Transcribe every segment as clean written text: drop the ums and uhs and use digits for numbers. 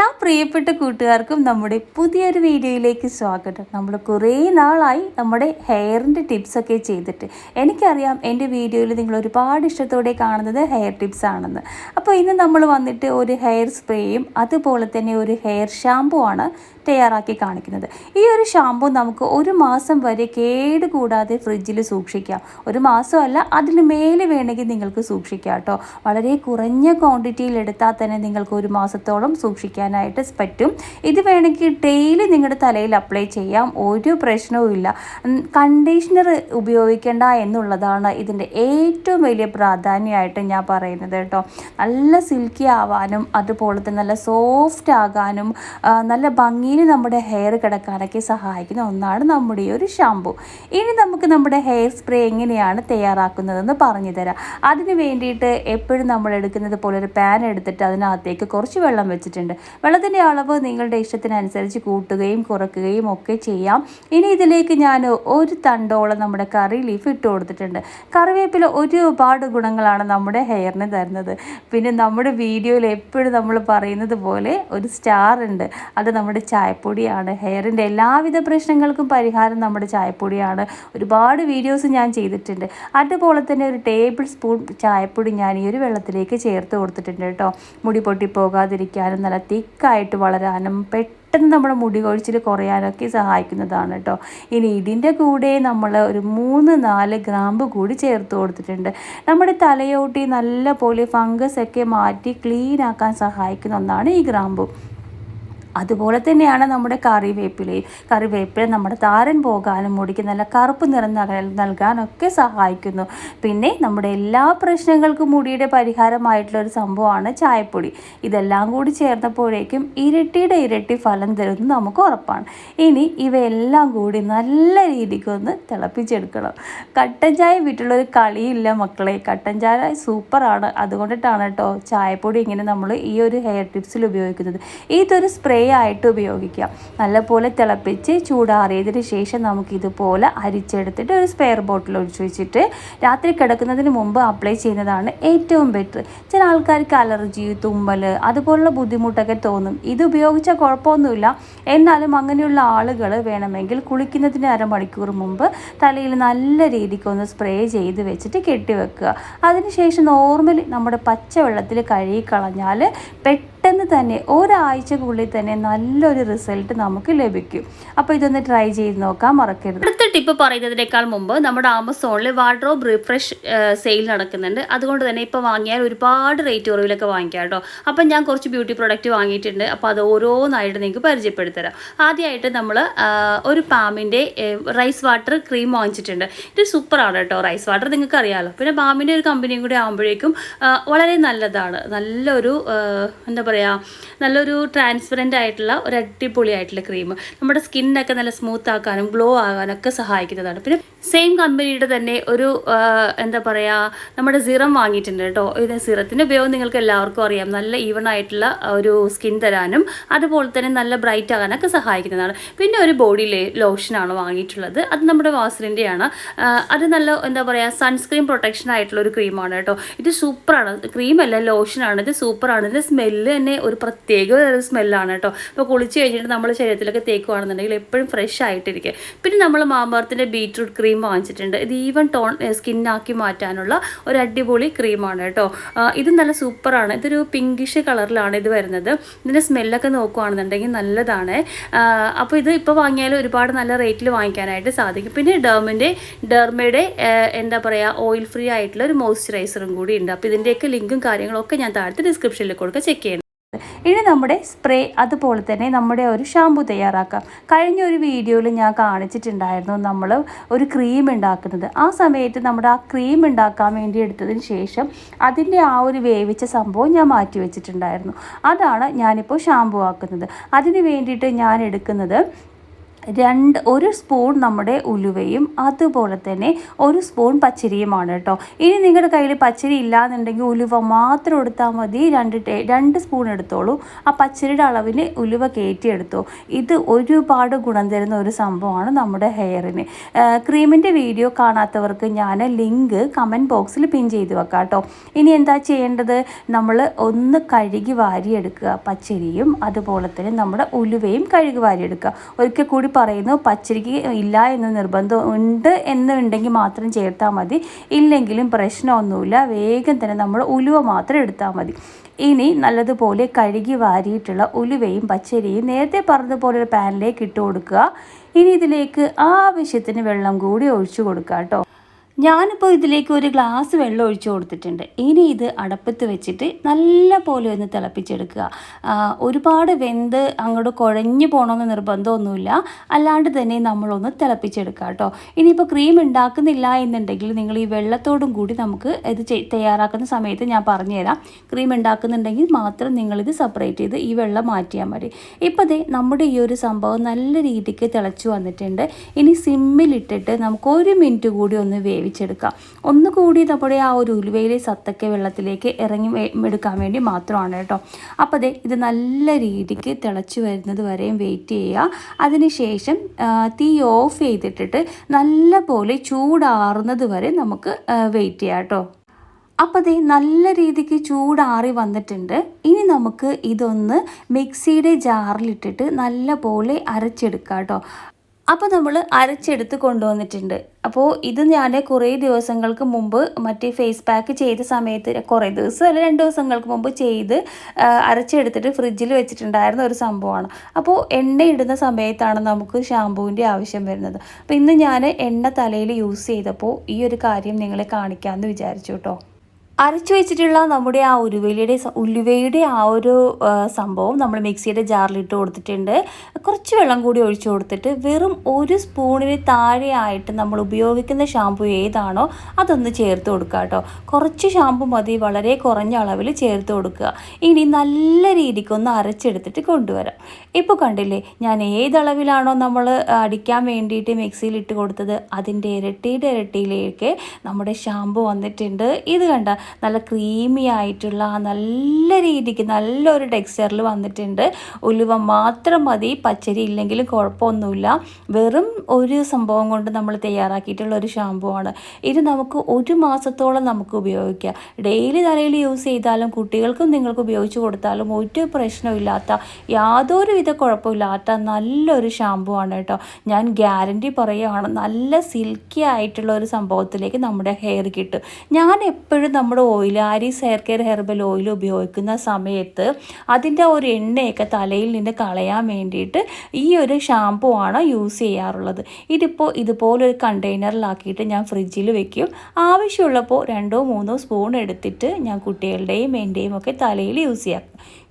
എല്ലാ പ്രിയപ്പെട്ട കൂട്ടുകാർക്കും നമ്മുടെ പുതിയൊരു വീഡിയോയിലേക്ക് സ്വാഗതം. നമ്മൾ കുറേ നാളായി നമ്മുടെ ഹെയറിൻ്റെ ടിപ്സൊക്കെ ചെയ്തിട്ട്. എനിക്കറിയാം എൻ്റെ വീഡിയോയിൽ നിങ്ങൾ ഒരുപാട് ഇഷ്ടത്തോടെ കാണുന്നത് ഹെയർ ടിപ്സ് ആണെന്ന്. അപ്പോൾ ഇന്ന് നമ്മൾ വന്നിട്ട് ഒരു ഹെയർ സ്പ്രേയും അതുപോലെ തന്നെ ഒരു ഹെയർ ഷാമ്പു ആണ് തയ്യാറാക്കി കാണിക്കുന്നത്. ഈ ഒരു ഷാമ്പു നമുക്ക് ഒരു മാസം വരെ കേടുകൂടാതെ ഫ്രിഡ്ജിൽ സൂക്ഷിക്കാം. ഒരു മാസമല്ല, അതിന് മേലെ വേണമെങ്കിൽ നിങ്ങൾക്ക് സൂക്ഷിക്കാം കേട്ടോ. വളരെ കുറഞ്ഞ ക്വാണ്ടിറ്റിയിൽ എടുത്താൽ തന്നെ നിങ്ങൾക്ക് ഒരു മാസത്തോളം സൂക്ഷിക്കാനായിട്ട് പറ്റും. ഇത് വേണമെങ്കിൽ ഡെയിലി നിങ്ങളുടെ തലയിൽ അപ്ലൈ ചെയ്യാം, ഒരു പ്രശ്നവും ഇല്ല. കണ്ടീഷണർ ഉപയോഗിക്കേണ്ട എന്നുള്ളതാണ് ഇതിൻ്റെ ഏറ്റവും വലിയ പ്രാധാന്യമായിട്ട് ഞാൻ പറയുന്നത് കേട്ടോ. നല്ല സിൽക്കി ആവാനും അതുപോലെ തന്നെ നല്ല സോഫ്റ്റ് ആകാനും നല്ല ഭംഗിയിൽ നമ്മുടെ ഹെയർ കിടക്കാനൊക്കെ സഹായിക്കുന്ന ഒന്നാണ് നമ്മുടെ ഈ ഒരു ഷാമ്പു. ഇനി നമുക്ക് നമ്മുടെ ഹെയർ സ്പ്രേ എങ്ങനെയാണ് തയ്യാറാക്കുന്നതെന്ന് പറഞ്ഞു തരാം. അതിന് വേണ്ടിയിട്ട് എപ്പോഴും നമ്മൾ എടുക്കുന്നത് പോലെ ഒരു പാൻ എടുത്തിട്ട് അതിനകത്തേക്ക് കുറച്ച് വെള്ളം വെച്ചിട്ടുണ്ട്. വെള്ളത്തിൻ്റെ അളവ് നിങ്ങളുടെ ഇഷ്ടത്തിനനുസരിച്ച് കൂട്ടുകയും കുറയ്ക്കുകയും ഒക്കെ ചെയ്യാം. ഇനി ഇതിലേക്ക് ഞാൻ ഒരു തണ്ടോളം നമ്മുടെ കറി ലീഫ് ഇട്ട് കൊടുത്തിട്ടുണ്ട്. കറിവേപ്പില ഒരുപാട് ഗുണങ്ങളാണ് നമ്മുടെ ഹെയറിന് തരുന്നത്. പിന്നെ നമ്മുടെ വീഡിയോയിൽ എപ്പോഴും നമ്മൾ പറയുന്നത് പോലെ ഒരു സ്റ്റാർ ഉണ്ട്, അത് നമ്മുടെ ചായപ്പൊടിയാണ്. ഹെയറിൻ്റെ എല്ലാവിധ പ്രശ്നങ്ങൾക്കും പരിഹാരം നമ്മുടെ ചായപ്പൊടിയാണ്. ഒരുപാട് വീഡിയോസ് ഞാൻ ചെയ്തിട്ടുണ്ട്. അതുപോലെ തന്നെ ഒരു ടേബിൾ സ്പൂൺ ചായപ്പൊടി ഞാൻ ഈ ഒരു വെള്ളത്തിലേക്ക് ചേർത്ത് കൊടുത്തിട്ടുണ്ട് കേട്ടോ. മുടി പൊട്ടിപ്പോകാതിരിക്കാനും നല്ല തിക്കായിട്ട് വളരാനും പെട്ടെന്ന് നമ്മുടെ മുടി കൊഴിച്ചിൽ കുറയാനൊക്കെ സഹായിക്കുന്നതാണ് കേട്ടോ. ഇനി ഇതിൻ്റെ കൂടെ നമ്മൾ ഒരു 3-4 ഗ്രാമ്പ് കൂടി ചേർത്ത് കൊടുത്തിട്ടുണ്ട്. നമ്മുടെ തലയോട്ടി നല്ല പോലെ ഫംഗസ് ഒക്കെ മാറ്റി ക്ലീൻ ആക്കാൻ സഹായിക്കുന്ന ഒന്നാണ് ഈ ഗ്രാമ്പു. അതുപോലെ തന്നെയാണ് നമ്മുടെ കറിവേപ്പില നമ്മുടെ താരൻ പോകാനും മുടിക്ക് നല്ല കറുപ്പ് നിറം നൽകാനൊക്കെ സഹായിക്കുന്നു. പിന്നെ നമ്മുടെ എല്ലാ പ്രശ്നങ്ങൾക്കും മുടിയുടെ പരിഹാരമായിട്ടുള്ളൊരു സംഭവമാണ് ചായപ്പൊടി. ഇതെല്ലാം കൂടി ചേർന്നപ്പോഴേക്കും ഇരട്ടി ഫലം തരുന്നത് നമുക്ക് ഉറപ്പാണ്. ഇനി ഇവയെല്ലാം കൂടി നല്ല രീതിക്കൊന്ന് തിളപ്പിച്ചെടുക്കണം. കട്ടൻ ചായ വിട്ടുള്ളൊരു കളിയില്ല മക്കളെ. കട്ടൻ ചായ സൂപ്പറാണ്. അതുകൊണ്ടിട്ടാണ് കേട്ടോ ചായപ്പൊടി ഇങ്ങനെ നമ്മൾ ഈ ഒരു ഹെയർ ടിപ്സിൽ ഉപയോഗിക്കുന്നത്. ഇതൊരു സ്പ്രേ ആയിട്ട് ഉപയോഗിക്കാം. നല്ലപോലെ തിളപ്പിച്ച് ചൂടാറിയതിന് ശേഷം നമുക്കിതുപോലെ അരിച്ചെടുത്തിട്ട് ഒരു സ്പെയർ ബോട്ടിൽ ഒഴിച്ചു വെച്ചിട്ട് രാത്രി കിടക്കുന്നതിന് മുമ്പ് അപ്ലൈ ചെയ്യുന്നതാണ് ഏറ്റവും ബെറ്റർ. ചില ആൾക്കാർക്ക് അലർജി, തുമ്മൽ അതുപോലുള്ള ബുദ്ധിമുട്ടൊക്കെ തോന്നും. ഇത് ഉപയോഗിച്ചാൽ കുഴപ്പമൊന്നുമില്ല. എന്നാലും അങ്ങനെയുള്ള ആളുകൾ വേണമെങ്കിൽ കുളിക്കുന്നതിന് അരമണിക്കൂർ മുമ്പ് തലയിൽ നല്ല രീതിക്കൊന്ന് സ്പ്രേ ചെയ്ത് വെച്ചിട്ട് കെട്ടിവെക്കുക. അതിനുശേഷം നോർമലി നമ്മുടെ പച്ചവെള്ളത്തിൽ കഴുകി കളഞ്ഞാൽ പെട്ടെന്ന് തന്നെ ഒരാഴ്ചക്കുള്ളിൽ തന്നെ നല്ലൊരു റിസൾട്ട് നമുക്ക് ലഭിക്കും. അപ്പോൾ ഇതൊന്ന് ട്രൈ ചെയ്ത് നോക്കാൻ മറക്കരുത്. അടുത്ത ടിപ്പ് പറയുന്നതിനേക്കാൾ മുമ്പ് നമ്മുടെ ആമസോണിൽ വാർഡ്രോബ് റിഫ്രഷ് സെയിൽ നടക്കുന്നുണ്ട്. അതുകൊണ്ട് തന്നെ ഇപ്പോൾ വാങ്ങിയാൽ ഒരുപാട് റേറ്റ് കുറവിലൊക്കെ വാങ്ങിക്കാം കേട്ടോ. അപ്പം ഞാൻ കുറച്ച് ബ്യൂട്ടി പ്രൊഡക്റ്റ് വാങ്ങിയിട്ടുണ്ട്. അപ്പോൾ അത് ഓരോന്നായിട്ട് നിങ്ങൾക്ക് പരിചയപ്പെടുത്തരാം. ആദ്യമായിട്ട് നമ്മൾ ഒരു പാമിൻ്റെ റൈസ് വാട്ടർ ക്രീം വാങ്ങിച്ചിട്ടുണ്ട്. ഇത് സൂപ്പറാണ് കേട്ടോ. റൈസ് വാട്ടർ നിങ്ങൾക്ക് അറിയാമല്ലോ. പിന്നെ പാമിൻ്റെ ഒരു കമ്പനിയും കൂടി ആകുമ്പോഴേക്കും വളരെ നല്ലതാണ്. നല്ലൊരു എന്താ പറയുക, നല്ലൊരു ട്രാൻസ്പെറൻ്റ് ആയിട്ടുള്ള ഒരു അടിപൊളിയായിട്ടുള്ള ക്രീം നമ്മുടെ സ്കിന്നൊക്കെ നല്ല സ്മൂത്ത് ആക്കാനും ഗ്ലോ ആകാനൊക്കെ സഹായിക്കുന്നതാണ്. പിന്നെ സെയിം കമ്പനിയുടെ തന്നെ ഒരു എന്താ പറയുക, നമ്മുടെ സിറം വാങ്ങിയിട്ടുണ്ട് കേട്ടോ. ഇത് സിറത്തിൻ്റെ ഉപയോഗം നിങ്ങൾക്ക് എല്ലാവർക്കും അറിയാം. നല്ല ഈവൺ ആയിട്ടുള്ള ഒരു സ്കിൻ തരാനും അതുപോലെ തന്നെ നല്ല ബ്രൈറ്റ് ആകാനൊക്കെ സഹായിക്കുന്നതാണ്. പിന്നെ ഒരു ബോഡി ലോഷനാണ് വാങ്ങിയിട്ടുള്ളത്. അത് നമ്മുടെ വാസലിൻ്റെയാണ്. അത് നല്ല എന്താ പറയുക, സൺസ്ക്രീൻ പ്രൊട്ടക്ഷൻ ആയിട്ടുള്ള ഒരു ക്രീമാണ് കേട്ടോ. ഇത് സൂപ്പറാണ്. ക്രീമല്ല, ലോഷനാണ്. ഇത് സൂപ്പറാണ്. ഇതിൻ്റെ സ്മെല്ല് തന്നെ ഒരു പ്രത്യേക ഒരു സ്മെല്ലാണ് കേട്ടോ. ഇപ്പോൾ കുളിച്ച് കഴിഞ്ഞിട്ട് നമ്മൾ ശരീരത്തിലൊക്കെ തേക്കുകയാണെന്നുണ്ടെങ്കിൽ എപ്പോഴും ഫ്രഷ് ആയിട്ടിരിക്കുക. പിന്നെ നമ്മൾ മാമർത്തിൻ്റെ ബീറ്റ്റൂട്ട് ക്രീം വാങ്ങിച്ചിട്ടുണ്ട്. ഇത് ഈവൻ ടോൺ സ്കിന്നാക്കി മാറ്റാനുള്ള ഒരു അടിപൊളി ക്രീമാണ് കേട്ടോ. ഇത് നല്ല സൂപ്പറാണ്. ഇതൊരു പിങ്കിഷ് കളറിലാണ് ഇത് വരുന്നത്. ഇതിൻ്റെ സ്മെല്ലൊക്കെ നോക്കുകയാണെന്നുണ്ടെങ്കിൽ നല്ലതാണ്. അപ്പോൾ ഇത് ഇപ്പോൾ വാങ്ങിയാൽ ഒരുപാട് നല്ല റേറ്റിൽ വാങ്ങിക്കാനായിട്ട് സാധിക്കും. പിന്നെ ഡെർമയുടെ എന്താ പറയുക, ഓയിൽ ഫ്രീ ആയിട്ടുള്ള ഒരു മോയ്സ്ചറൈസറും കൂടി ഉണ്ട്. അപ്പോൾ ഇതിൻ്റെയൊക്കെ ലിങ്കും കാര്യങ്ങളൊക്കെ ഞാൻ താഴത്തെ ഡിസ്ക്രിപ്ഷനിൽ കൊടുക്കുക, ചെക്ക് ചെയ്യണം. ഇനി നമ്മുടെ സ്പ്രേ അതുപോലെ തന്നെ നമ്മുടെ ഒരു ഷാമ്പു തയ്യാറാക്കാം. കഴിഞ്ഞ ഒരു വീഡിയോയിൽ ഞാൻ കാണിച്ചിട്ടുണ്ടായിരുന്നു നമ്മൾ ഒരു ക്രീം ഉണ്ടാക്കുന്നത്. ആ സമയത്ത് നമ്മുടെ ആ ക്രീം ഉണ്ടാക്കാൻ വേണ്ടി എടുത്തതിന് ശേഷം അതിൻ്റെ ആ ഒരു വേവിച്ച സംഭവം ഞാൻ മാറ്റി വെച്ചിട്ടുണ്ടായിരുന്നു. അതാണ് ഞാനിപ്പോൾ ഷാമ്പു ആക്കുന്നത്. അതിന് വേണ്ടിയിട്ട് ഞാൻ എടുക്കുന്നത് ഒരു സ്പൂൺ നമ്മുടെ ഉലുവയും അതുപോലെ തന്നെ 1 സ്പൂൺ പച്ചരിയുമാണ് കേട്ടോ. ഇനി നിങ്ങളുടെ കയ്യിൽ പച്ചരി ഇല്ലാന്നുണ്ടെങ്കിൽ ഉലുവ മാത്രം എടുത്താൽ മതി. 2 സ്പൂൺ എടുത്തോളൂ. ആ പച്ചരിയുടെ അളവിന് ഉലുവ കയറ്റിയെടുത്തോ. ഇത് ഒരുപാട് ഗുണം തരുന്ന ഒരു സംഭവമാണ് നമ്മുടെ ഹെയറിന്. ക്രീമിൻ്റെ വീഡിയോ കാണാത്തവർക്ക് ഞാൻ ലിങ്ക് കമൻറ്റ് ബോക്സിൽ പിൻ ചെയ്ത് വെക്കാം കേട്ടോ. ഇനി എന്താ ചെയ്യേണ്ടത്, നമ്മൾ ഒന്ന് കഴുകി വാരിയെടുക്കുക. പച്ചരിയും അതുപോലെ തന്നെ നമ്മുടെ ഉലുവയും കഴുകി വാരിയെടുക്കുക. ഒരിക്കൽ കൂടി പറയുന്നു, പച്ചരിക്ക് ഇല്ല എന്ന് നിർബന്ധം ഉണ്ട് എന്നുണ്ടെങ്കിൽ മാത്രം ചേർത്താൽ മതി. ഇല്ലെങ്കിലും പ്രശ്നമൊന്നുമില്ല. വേഗം തന്നെ നമ്മൾ ഉലുവ മാത്രം എടുത്താൽ മതി. ഇനി നല്ലതുപോലെ കഴുകി വാരിയിട്ടുള്ള ഉലുവയും പച്ചരിയും നേരത്തെ പറഞ്ഞതുപോലെ ഒരു പാനിലേക്ക് ഇട്ട് കൊടുക്കുക. ഇനി ഇതിലേക്ക് ആവശ്യത്തിന് വെള്ളം കൂടി ഒഴിച്ചു കൊടുക്കുക കേട്ടോ. ഞാനിപ്പോൾ ഇതിലേക്ക് 1 ഗ്ലാസ് വെള്ളം ഒഴിച്ചു കൊടുത്തിട്ടുണ്ട്. ഇനി ഇത് അടപ്പത്ത് വെച്ചിട്ട് നല്ല പോലെ ഒന്ന് തിളപ്പിച്ചെടുക്കുക. ഒരുപാട് വെന്ത് അങ്ങോട്ട് കുഴഞ്ഞു പോകണമെന്ന് നിർബന്ധമൊന്നുമില്ല. അല്ലാണ്ട് തന്നെ നമ്മളൊന്ന് തിളപ്പിച്ചെടുക്കുക കേട്ടോ. ഇനിയിപ്പോൾ ക്രീം ഉണ്ടാക്കുന്നില്ല എന്നുണ്ടെങ്കിൽ നിങ്ങൾ ഈ വെള്ളത്തോടും കൂടി നമുക്ക് ഇത് തയ്യാറാക്കുന്ന സമയത്ത് ഞാൻ പറഞ്ഞുതരാം. ക്രീം ഉണ്ടാക്കുന്നുണ്ടെങ്കിൽ മാത്രം നിങ്ങളിത് സെപ്പറേറ്റ് ചെയ്ത് ഈ വെള്ളം മാറ്റിയാൽ മതി. ഇപ്പോൾ നമ്മുടെ ഈ ഒരു സംഭവം നല്ല രീതിക്ക് തിളച്ചു വന്നിട്ടുണ്ട്. ഇനി സിമ്മിലിട്ടിട്ട് നമുക്ക് 1 മിനിറ്റ് കൂടി ഒന്ന് വേവിച്ചെടുക്കാം. ഒന്നുകൂടി നമ്മുടെ ആ ഒരു ഉലുവയിലെ സത്തൊക്കെ വെള്ളത്തിലേക്ക് ഇറങ്ങി എടുക്കാൻ വേണ്ടി മാത്രമാണ് കേട്ടോ. അപ്പോൾ ഇത് നല്ല രീതിക്ക് തിളച്ച് വരുന്നത് വരെയും വെയിറ്റ് ചെയ്യുക. അതിനുശേഷം തീ ഓഫ് ചെയ്തിട്ടിട്ട് നല്ല പോലെ ചൂടാറുന്നത് വരെ നമുക്ക് വെയിറ്റ് ചെയ്യാം കേട്ടോ. അപ്പോൾ നല്ല രീതിക്ക് ചൂടാറി വന്നിട്ടുണ്ട്. ഇനി നമുക്ക് ഇതൊന്ന് മിക്സിയുടെ ജാറിലിട്ടിട്ട് നല്ല പോലെ അരച്ചെടുക്കാം കേട്ടോ. അപ്പോൾ നമ്മൾ അരച്ചെടുത്ത് കൊണ്ടുവന്നിട്ടുണ്ട്. അപ്പോൾ ഇത് ഞാൻ കുറേ ദിവസങ്ങൾക്ക് മുമ്പ് മറ്റേ ഫേസ് പാക്ക് ചെയ്ത സമയത്ത്, കുറേ ദിവസം അല്ല 2 ദിവസങ്ങൾക്ക് മുമ്പ് ചെയ്ത് അരച്ചെടുത്തിട്ട് ഫ്രിഡ്ജിൽ വെച്ചിട്ടുണ്ടായിരുന്ന ഒരു സംഭവമാണ്. അപ്പോൾ എണ്ണ ഇടുന്ന സമയത്താണ് നമുക്ക് ഷാമ്പൂവിൻ്റെ ആവശ്യം വരുന്നത്. അപ്പോൾ ഇന്ന് ഞാൻ എണ്ണ തലയിൽ യൂസ് ചെയ്തപ്പോൾ ഈ ഒരു കാര്യം നിങ്ങളെ കാണിക്കാമെന്ന് വിചാരിച്ചു കേട്ടോ. അരച്ചു വെച്ചിട്ടുള്ള നമ്മുടെ ആ ഉലുവയുടെ ആ ഒരു സംഭവം നമ്മൾ മിക്സിയുടെ ജാറിലിട്ട് കൊടുത്തിട്ടുണ്ട്. കുറച്ച് വെള്ളം കൂടി ഒഴിച്ചു കൊടുത്തിട്ട് വെറും 1 സ്പൂണിന് താഴെയായിട്ട് നമ്മൾ ഉപയോഗിക്കുന്ന ഷാമ്പു ഏതാണോ അതൊന്ന് ചേർത്ത് കൊടുക്കുക കേട്ടോ. കുറച്ച് ഷാമ്പു മതി, വളരെ കുറഞ്ഞ അളവിൽ ചേർത്ത് കൊടുക്കുക. ഇനി നല്ല രീതിക്കൊന്ന് അരച്ചെടുത്തിട്ട് കൊണ്ടുവരാം. ഇപ്പോൾ കണ്ടില്ലേ, ഞാൻ ഏതളവിലാണോ നമ്മൾ അടിക്കാൻ വേണ്ടിയിട്ട് മിക്സിയിലിട്ട് കൊടുത്തത് അതിൻ്റെ ഇരട്ടിയിലേക്ക് നമ്മുടെ ഷാമ്പു വന്നിട്ടുണ്ട്. ഇത് കണ്ട നല്ല ക്രീമി ആയിട്ടുള്ള നല്ല രീതിക്ക് നല്ലൊരു ടെക്സ്ചറിൽ വന്നിട്ടുണ്ട്. ഉലുവ മാത്രം മതി, പച്ചരി ഇല്ലെങ്കിലും കുഴപ്പമൊന്നുമില്ല. വെറും ഒരു സംഭവം കൊണ്ട് നമ്മൾ തയ്യാറാക്കിയിട്ടുള്ള ഒരു ഷാമ്പു ആണ് ഇത്. നമുക്ക് 1 മാസത്തോളം നമുക്ക് ഉപയോഗിക്കാം. ഡെയിലി തലയിൽ യൂസ് ചെയ്താലും കുട്ടികൾക്കും നിങ്ങൾക്ക് ഉപയോഗിച്ച് കൊടുത്താലും ഒരു പ്രശ്നമില്ലാത്ത, യാതൊരുവിധ കുഴപ്പമില്ലാത്ത നല്ലൊരു ഷാമ്പു ആണ് കേട്ടോ. ഞാൻ ഗ്യാരണ്ടി പറയുകയാണ്, നല്ല സിൽക്കി ആയിട്ടുള്ള ഒരു സംഭവത്തിലേക്ക് നമ്മുടെ ഹെയർ കിട്ടും. ഞാൻ എപ്പോഴും നമ്മുടെ ആരീസ് ഹെയർ കെയർ ഹെർബൽ ഓയിൽ ഉപയോഗിക്കുന്ന സമയത്ത് അതിൻ്റെ ഒരു എണ്ണയൊക്കെ തലയിൽ നിന്ന് കളയാൻ വേണ്ടിയിട്ട് ഈ ഒരു ഷാമ്പു ആണ് യൂസ് ചെയ്യാറുള്ളത്. ഇതിപ്പോൾ ഇതുപോലൊരു കണ്ടെയ്നറിലാക്കിയിട്ട് ഞാൻ ഫ്രിഡ്ജിൽ വെക്കും. ആവശ്യമുള്ളപ്പോൾ 2-3 സ്പൂൺ എടുത്തിട്ട് ഞാൻ കുട്ടികളുടെയും എൻ്റെയും ഒക്കെ തലയിൽ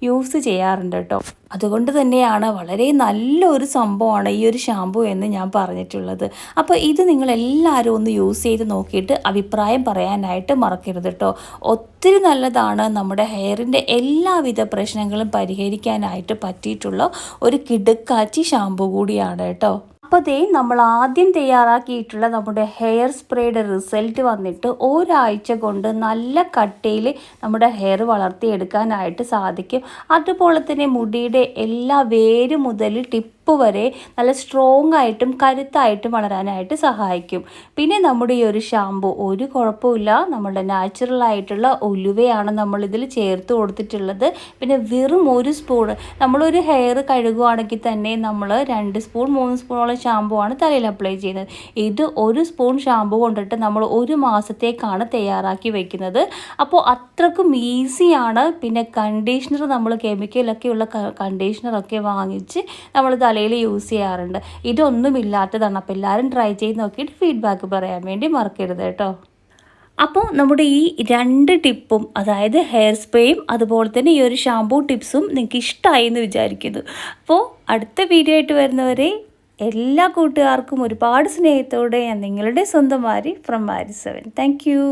യൂസ് ചെയ്യാറുണ്ട് കേട്ടോ. അതുകൊണ്ട് തന്നെയാണ് വളരെ നല്ലൊരു സംഭവമാണ് ഈ ഒരു ഷാമ്പു എന്ന് ഞാൻ പറഞ്ഞിട്ടുള്ളത്. അപ്പോൾ ഇത് നിങ്ങളെല്ലാവരും ഒന്ന് യൂസ് ചെയ്ത് നോക്കിയിട്ട് അഭിപ്രായം പറയാനായിട്ട് മറക്കരുത് കേട്ടോ. ഒത്തിരി നല്ലതാണ്. നമ്മുടെ ഹെയറിൻ്റെ എല്ലാവിധ പ്രശ്നങ്ങളും പരിഹരിക്കാനായിട്ട് പറ്റിയിട്ടുള്ള ഒരു കിടുക്കാച്ചി ഷാമ്പു കൂടിയാണ് കേട്ടോ. അപ്പോൾ നമ്മൾ ആദ്യം തയ്യാറാക്കിയിട്ടുള്ള നമ്മുടെ ഹെയർ സ്പ്രേയുടെ റിസൾട്ട് വന്നിട്ട് ഒരാഴ്ച കൊണ്ട് നല്ല കട്ടിയിൽ നമ്മുടെ ഹെയർ വളർത്തിയെടുക്കാനായിട്ട് സാധിക്കും. അതുപോലെ തന്നെ മുടിയുടെ എല്ലാ വേര് മുതൽ ടിപ്പ് വരെ നല്ല സ്ട്രോങ് ആയിട്ടും കരുത്തായിട്ടും വളരാനായിട്ട് സഹായിക്കും. പിന്നെ നമ്മുടെ ഈ ഒരു ഷാമ്പു ഒരു കുഴപ്പമില്ല, നമ്മുടെ നാച്ചുറൽ ആയിട്ടുള്ള ഉലുവയാണ് നമ്മളിതിൽ ചേർത്ത് കൊടുത്തിട്ടുള്ളത്. പിന്നെ വെറും 1 സ്പൂൺ നമ്മളൊരു ഹെയർ കഴുകുകയാണെങ്കിൽ തന്നെ നമ്മൾ 2 സ്പൂൺ 3 സ്പൂണോളം ഷാമ്പു ആണ് തലയിൽ അപ്ലൈ ചെയ്യുന്നത്. ഇത് 1 സ്പൂൺ ഷാമ്പു കൊണ്ടിട്ട് നമ്മൾ 1 മാസത്തേക്കാണ് തയ്യാറാക്കി വെക്കുന്നത്. അപ്പോൾ അത്രക്കും ഈസിയാണ്. പിന്നെ കണ്ടീഷണർ നമ്മൾ കെമിക്കലൊക്കെയുള്ള കണ്ടീഷണറൊക്കെ വാങ്ങിച്ച് നമ്മൾ തലയിൽ യൂസ് ചെയ്യാറുണ്ട്. ഇതൊന്നുമില്ലാത്തതാണ്. അപ്പോൾ എല്ലാവരും ട്രൈ ചെയ്ത് നോക്കിയിട്ട് ഫീഡ്ബാക്ക് പറയാൻ വേണ്ടി മറക്കരുത് കേട്ടോ. അപ്പോൾ നമ്മുടെ ഈ 2 ടിപ്പും, അതായത് ഹെയർ സ്പ്രേയും അതുപോലെ തന്നെ ഈ ഒരു ഷാമ്പൂ ടിപ്സും നിങ്ങൾക്ക് ഇഷ്ടമായി എന്ന് വിചാരിക്കുന്നു. അപ്പോൾ അടുത്ത വീഡിയോ ആയിട്ട് വരുന്നവരെ എല്ലാ കൂട്ടുകാർക്കും ഒരുപാട് സ്നേഹത്തോടെ ഞാൻ നിങ്ങളുടെ സ്വന്തം മാരി ഫ്രം മാരി 7. Thank you.